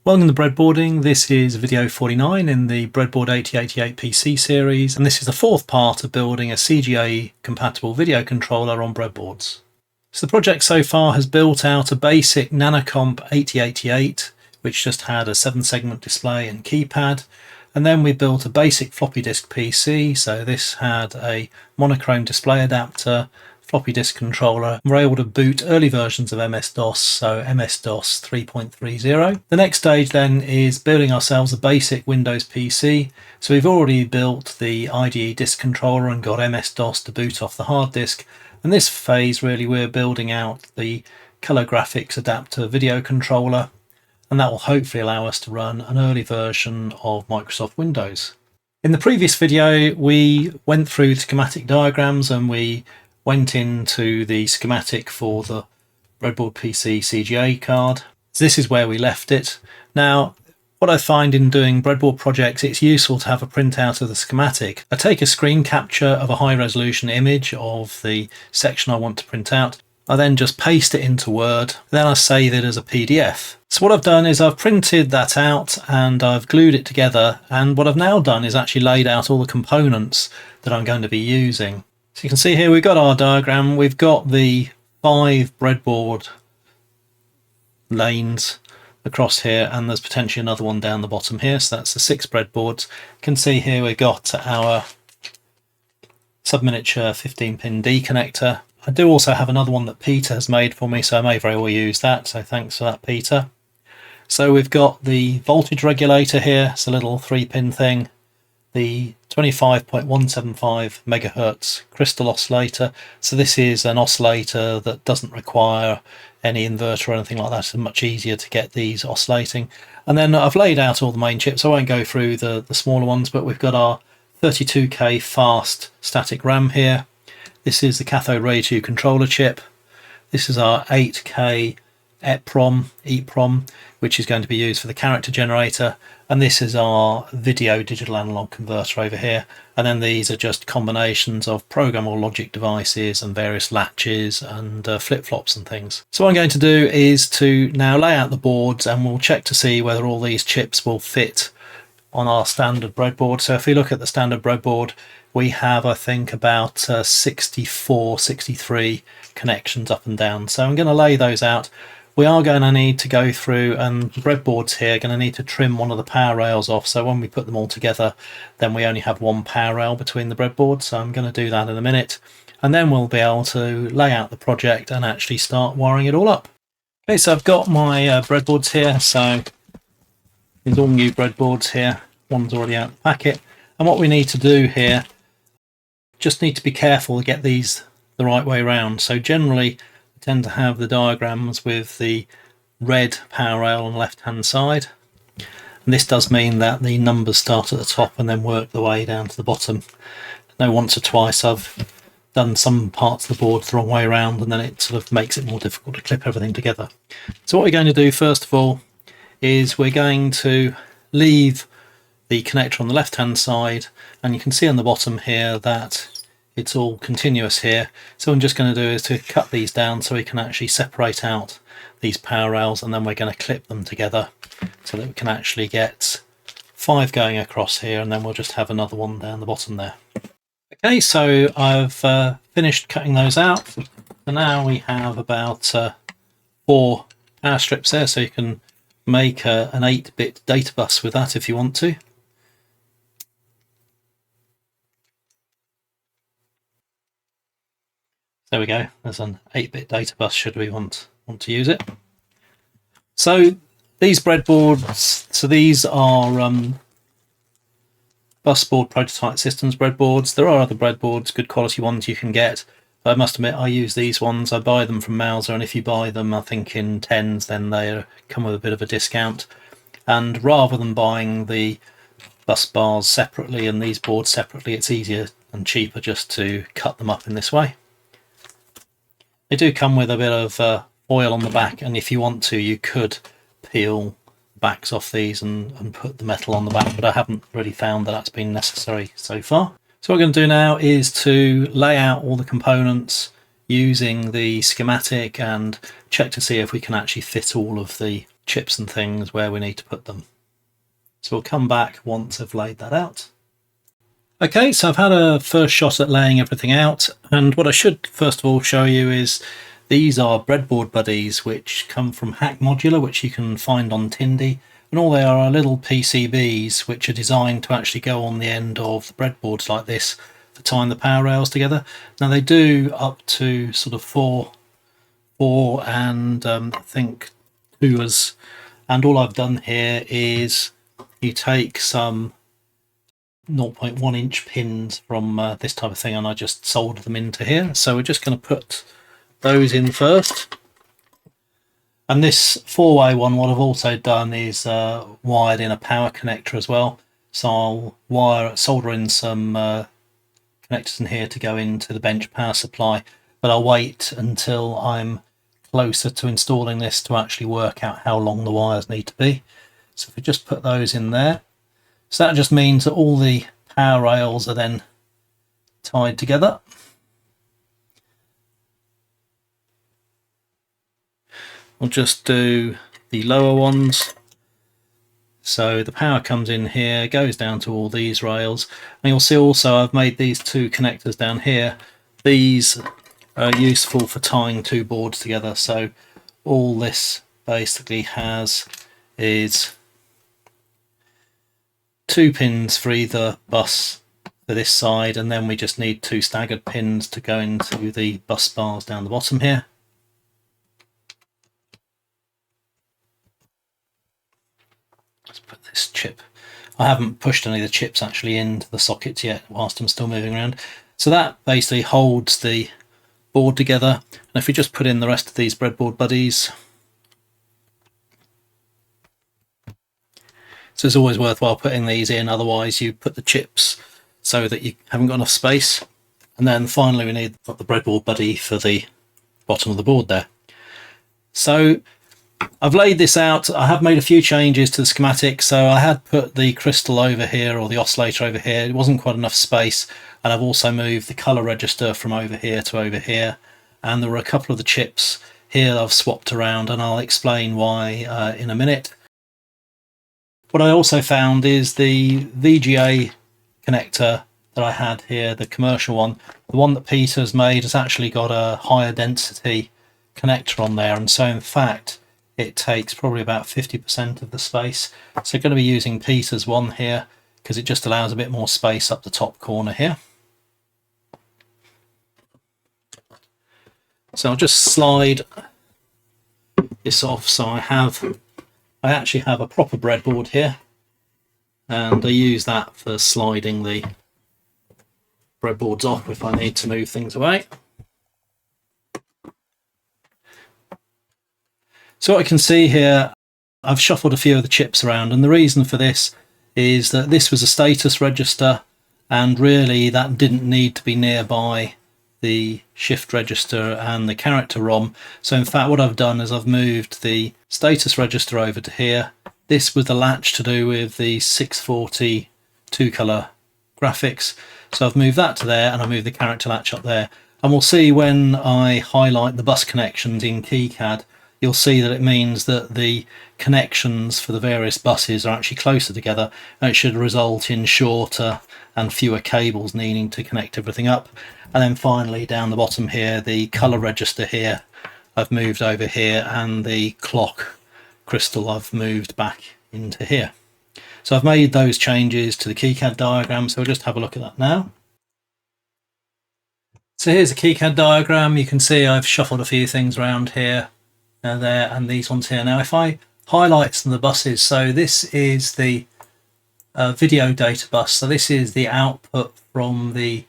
Welcome to Breadboarding. This is video 49 in the Breadboard 8088 PC series, and this is the fourth part of building a CGA compatible video controller on breadboards. So the project so far has built out a basic Nanocomp 8088, which just had a 7-segment display and keypad, and then we built a basic floppy disk PC. So this had a monochrome display adapter, floppy disk controller. We're able to boot early versions of MS-DOS, so MS-DOS 3.30. The next stage then is building ourselves a basic Windows PC. So we've already built the IDE disk controller and got MS-DOS to boot off the hard disk. And this phase really we're building out the Colour Graphics adapter video controller, and that will hopefully allow us to run an early version of Microsoft Windows. In the previous video we went through schematic diagrams and we went into the schematic for the Breadboard PC CGA card. So this is where we left it. Now, what I find in doing breadboard projects, it's useful to have a printout of the schematic. I take a screen capture of a high resolution image of the section I want to print out. I then just paste it into Word. Then I save it as a PDF. So what I've done is I've printed that out and I've glued it together. And what I've now done is actually laid out all the components that I'm going to be using. So you can see here we've got our diagram, we've got the 5 breadboard lanes across here, and there's potentially another one down the bottom here, so that's the 6 breadboards. You can see here we've got our sub-miniature 15-pin D connector. I do also have another one that Peter has made for me, so I may very well use that, so thanks for that, Peter. So we've got the voltage regulator here, it's a little 3-pin thing. The 25.175 megahertz crystal oscillator. So this is an oscillator that doesn't require any inverter or anything like that. It's much easier to get these oscillating. And then I've laid out all the main chips. I won't go through the smaller ones, but we've got our 32K fast static RAM here. This is the cathode ray tube controller chip. This is our 8K EEPROM, which is going to be used for the character generator, and this is our video digital analog converter over here. And then these are just combinations of programmable logic devices and various latches and flip-flops and things. So what I'm going to do is to now lay out the boards, and we'll check to see whether all these chips will fit on our standard breadboard. So if we look at the standard breadboard, we have, I think, about 64, 63 connections up and down. So I'm going to lay those out. We are going to need to go through, and the breadboards here are going to need to trim one of the power rails off, so when we put them all together then we only have one power rail between the breadboards. So I'm going to do that in a minute, and then we'll be able to lay out the project and actually start wiring it all up. Okay, so I've got my breadboards here, so these all new breadboards here, one's already out of the packet. And what we need to do here, just need to be careful to get these the right way around. So generally tend to have the diagrams with the red power rail on the left hand side, and this does mean that the numbers start at the top and then work the way down to the bottom. I know once or twice I've done some parts of the board the wrong way around, and then it sort of makes it more difficult to clip everything together. So what we're going to do first of all is we're going to leave the connector on the left hand side, and you can see on the bottom here that it's all continuous here. So what I'm just going to do is to cut these down so we can actually separate out these power rails, and then we're going to clip them together so that we can actually get 5 going across here, and then we'll just have another one down the bottom there. Okay, so I've finished cutting those out. So now we have about 4 power strips there, so you can make an 8-bit data bus with that if you want to. There we go, there's an 8-bit data bus should we want to use it. So these breadboards, so these are busboard prototype systems breadboards. There are other breadboards, good quality ones you can get. But I must admit I use these ones, I buy them from Mouser, and if you buy them I think in tens then they come with a bit of a discount. And rather than buying the bus bars separately and these boards separately, it's easier and cheaper just to cut them up in this way. They do come with a bit of oil on the back, and if you want to you could peel the backs off these and put the metal on the back, but I haven't really found that that's been necessary so far. So what we're going to do now is to lay out all the components using the schematic and check to see if we can actually fit all of the chips and things where we need to put them. So we'll come back once I've laid that out. Okay, so I've had a first shot at laying everything out, and what I should first of all show you is these are Breadboard Buddies, which come from Hack Modular, which you can find on Tindy, and all they are little PCBs which are designed to actually go on the end of the breadboards like this for tying the power rails together. Now they do up to sort of four and I think 2s, and all I've done here is you take some 0.1 inch pins from this type of thing and I just soldered them into here. So we're just going to put those in first. And this 4-way one, what I've also done is wired in a power connector as well. So I'll solder in some connectors in here to go into the bench power supply, but I'll wait until I'm closer to installing this to actually work out how long the wires need to be. So if we just put those in there, so that just means that all the power rails are then tied together. We'll just do the lower ones. So the power comes in here, goes down to all these rails, and you'll see also I've made these 2 connectors down here. These are useful for tying 2 boards together. So all this basically has is 2 pins for either bus for this side, and then we just need 2 staggered pins to go into the bus bars down the bottom here. Let's put this chip. I haven't pushed any of the chips actually into the sockets yet whilst I'm still moving around. So that basically holds the board together. And if we just put in the rest of these Breadboard Buddies, so it's always worthwhile putting these in, otherwise you put the chips so that you haven't got enough space. And then finally we need the Breadboard Buddy for the bottom of the board there. So I've laid this out. I have made a few changes to the schematic. So I had put the crystal over here, or the oscillator over here. It wasn't quite enough space. And I've also moved the colour register from over here to over here. And there were a couple of the chips here that I've swapped around, and I'll explain why in a minute. What I also found is the VGA connector that I had here, the commercial one, the one that Peter's made has actually got a higher density connector on there, and so in fact it takes probably about 50% of the space. So I'm going to be using Peter's one here because it just allows a bit more space up the top corner here. So I'll just slide this off. So I actually have a proper breadboard here, and I use that for sliding the breadboards off if I need to move things away. So what I can see here, I've shuffled a few of the chips around, and the reason for this is that this was a status register, and really that didn't need to be nearby the shift register and the character ROM. So in fact what I've done is I've moved the status register over to here. This was the latch to do with the 640 2-color graphics, so I've moved that to there, and I moved the character latch up there. And we'll see when I highlight the bus connections in KiCad, you'll see that it means that the connections for the various buses are actually closer together, and it should result in shorter and fewer cables needing to connect everything up. And then finally down the bottom here, the colour register here I've moved over here, and the clock crystal I've moved back into here. So I've made those changes to the KiCad diagram, so we'll just have a look at that now. So here's the KiCad diagram. You can see I've shuffled a few things around here, there, and these ones here. Now if I highlight some of the buses, so this is the video data bus, so this is the output from the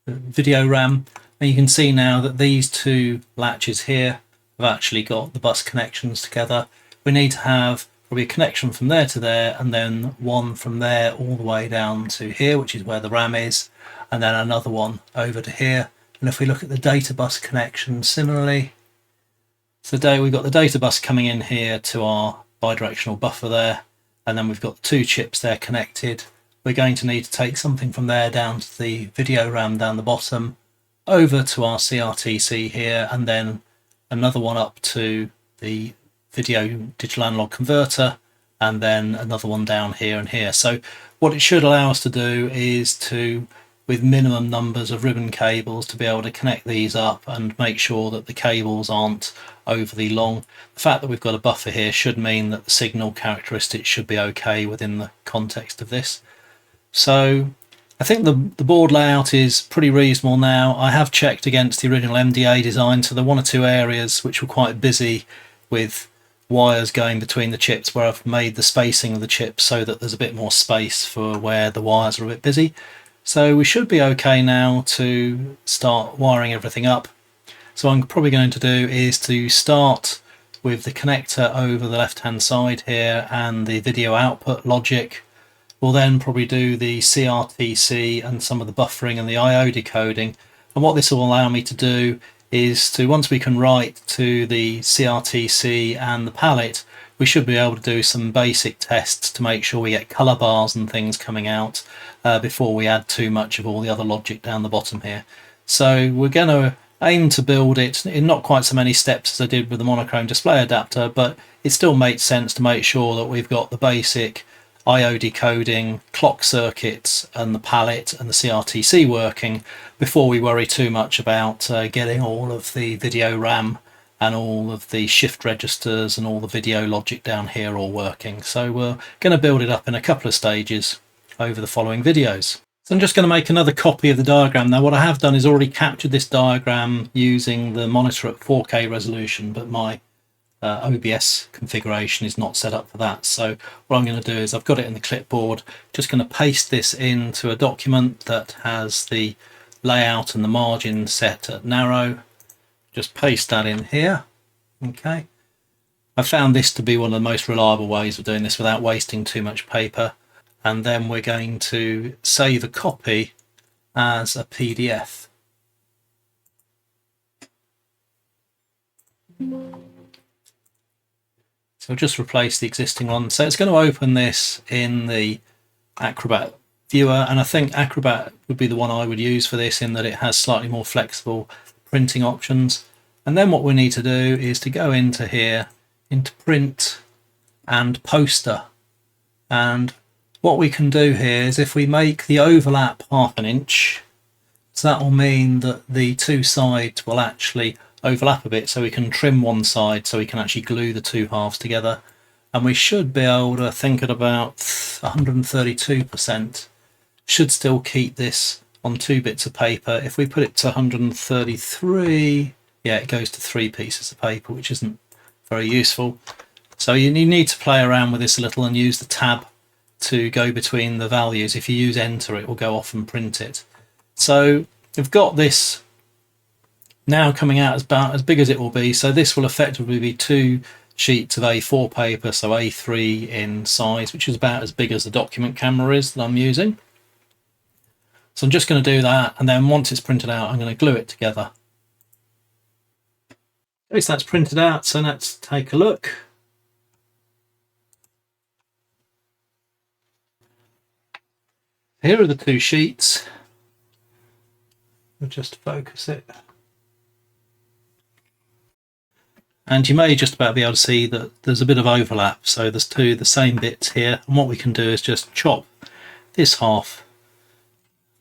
video RAM, and you can see now that these 2 latches here have actually got the bus connections together. We need to have probably a connection from there to there, and then one from there all the way down to here, which is where the RAM is, and then another one over to here. And if we look at the data bus connection similarly, today we've got the data bus coming in here to our bidirectional buffer there, and then we've got 2 chips there connected. We're going to need to take something from there down to the video RAM down the bottom, over to our CRTC here, and then another one up to the video digital analog converter, and then another one down here and here. So what it should allow us to do is to, with minimum numbers of ribbon cables, to be able to connect these up and make sure that the cables aren't overly long. The fact that we've got a buffer here should mean that the signal characteristics should be okay within the context of this. So I think the board layout is pretty reasonable now. I have checked against the original MDA design, so there are one or two areas which were quite busy with wires going between the chips where I've made the spacing of the chips so that there's a bit more space for where the wires are a bit busy. So we should be okay now to start wiring everything up. So what I'm probably going to do is to start with the connector over the left hand side here and the video output logic. We'll then probably do the CRTC and some of the buffering and the I/O decoding. And what this will allow me to do is to, once we can write to the CRTC and the palette, we should be able to do some basic tests to make sure we get colour bars and things coming out before we add too much of all the other logic down the bottom here. So we're going to aim to build it in not quite so many steps as I did with the monochrome display adapter, but it still makes sense to make sure that we've got the basic I/O decoding, clock circuits and the palette and the CRTC working before we worry too much about getting all of the video RAM and all of the shift registers and all the video logic down here all working. So we're going to build it up in a couple of stages over the following videos. So I'm just going to make another copy of the diagram. Now what I have done is already captured this diagram using the monitor at 4K resolution, but my OBS configuration is not set up for that. So what I'm going to do is I've got it in the clipboard, just going to paste this into a document that has the layout and the margin set at narrow. Just paste that in here. Okay. I found this to be one of the most reliable ways of doing this without wasting too much paper. And then we're going to save a copy as a PDF. So just replace the existing one. So it's going to open this in the Acrobat viewer, and I think Acrobat would be the one I would use for this in that it has slightly more flexible printing options. And then what we need to do is to go into here, into print and poster. And what we can do here is if we make the overlap 1/2 inch, so that will mean that the two sides will actually overlap a bit, so we can trim one side so we can actually glue the two halves together, and we should be able to think at about 132%. Should still keep this on 2 bits of paper. If we put it to 133, yeah, it goes to 3 pieces of paper, which isn't very useful. So you need to play around with this a little and use the tab to go between the values. If you use enter, it will go off and print it. So we've got this now coming out as about as big as it will be. So this will effectively be 2 sheets of A4 paper, so A3 in size, which is about as big as the document camera is that I'm using. So I'm just going to do that, and then once it's printed out, I'm going to glue it together. Okay, so that's printed out, so let's take a look. Here are the 2 sheets. We'll just focus it. And you may just about be able to see that there's a bit of overlap. So there's 2 the same bits here. And what we can do is just chop this half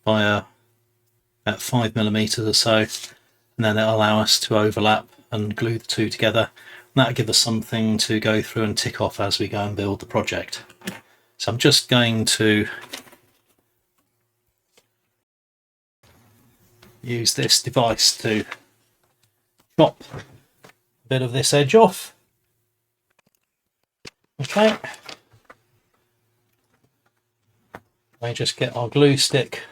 by about 5mm or so. And then it'll allow us to overlap and glue the 2 together. And that'll give us something to go through and tick off as we go and build the project. So I'm just going to use this device to chop bit of this edge off. Okay, we just get our glue stick,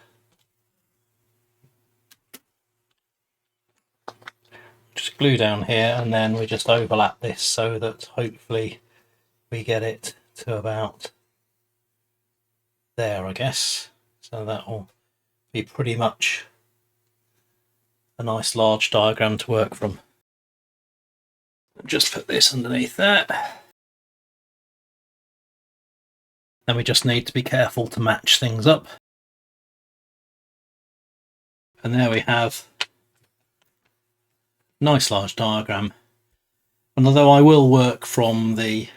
just glue down here, and then we just overlap this so that hopefully we get it to about there, I guess. So that will be pretty much a nice large diagram to work from. Just put this underneath that. Then we just need to be careful to match things up. And there we have a nice large diagram. And although I will work from the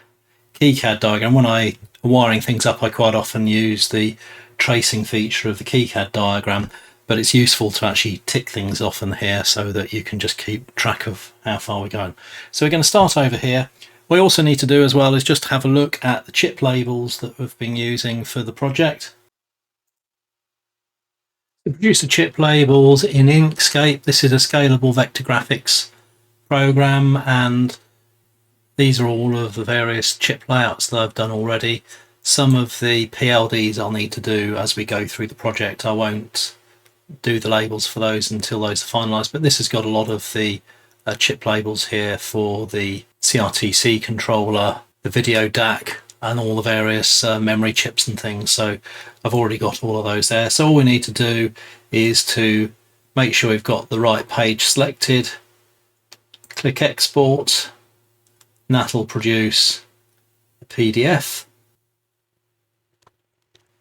KiCad diagram, when I am wiring things up I quite often use the tracing feature of the KiCad diagram, but it's useful to actually tick things off in here so that you can just keep track of how far we're going. So we're going to start over here. What we also need to do as well is just have a look at the chip labels that we've been using for the project. To produce the chip labels in Inkscape, this is a scalable vector graphics program, and these are all of the various chip layouts that I've done already. Some of the PLDs I'll need to do as we go through the project. I won't do the labels for those until those are finalised, but this has got a lot of the chip labels here for the CRTC controller, the video DAC, and all the various memory chips and things. So I've already got all of those there. So all we need to do is to make sure we've got the right page selected, click export, and that'll produce a PDF.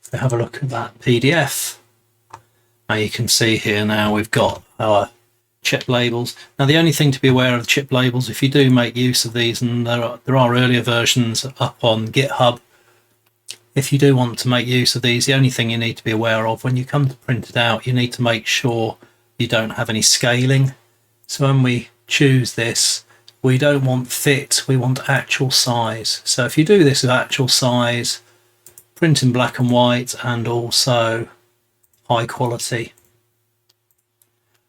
So have a look at that PDF. Now you can see here now we've got our chip labels. Now the only thing to be aware of the chip labels, if you do make use of these, and there are earlier versions up on GitHub, if you do want to make use of these, the only thing you need to be aware of when you come to print it out, you need to make sure you don't have any scaling. So when we choose this, we don't want fit, we want actual size. So if you do this with actual size, print in black and white, and also high quality.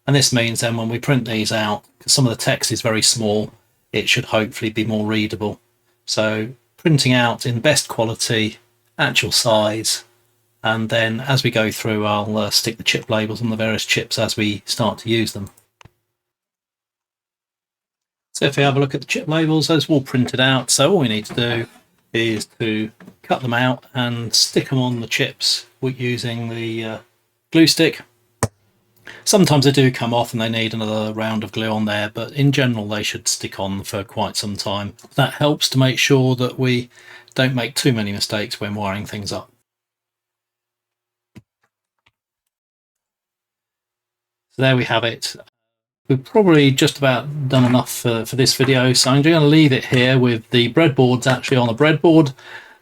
And this means then when we print these out, because some of the text is very small, it should hopefully be more readable. So printing out in best quality, actual size, and then as we go through I'll stick the chip labels on the various chips as we start to use them. So if we have a look at the chip labels, those are all printed out. So all we need to do is to cut them out and stick them on the chips using the glue stick. Sometimes they do come off and they need another round of glue on there, but in general they should stick on for quite some time. That helps to make sure that we don't make too many mistakes when wiring things up. So there we have it. We've probably just about done enough for this video, so I'm going to leave it here with the breadboards actually on a breadboard,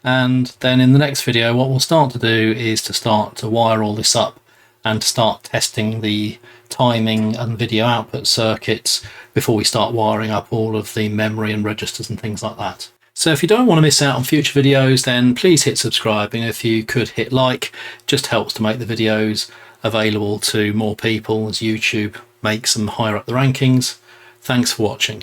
and then in the next video what we'll start to do is to start to wire all this up and to start testing the timing and video output circuits before we start wiring up all of the memory and registers and things like that. So if you don't want to miss out on future videos, then please hit subscribe, and if you could hit like, it just helps to make the videos available to more people as YouTube makes them higher up the rankings. Thanks for watching.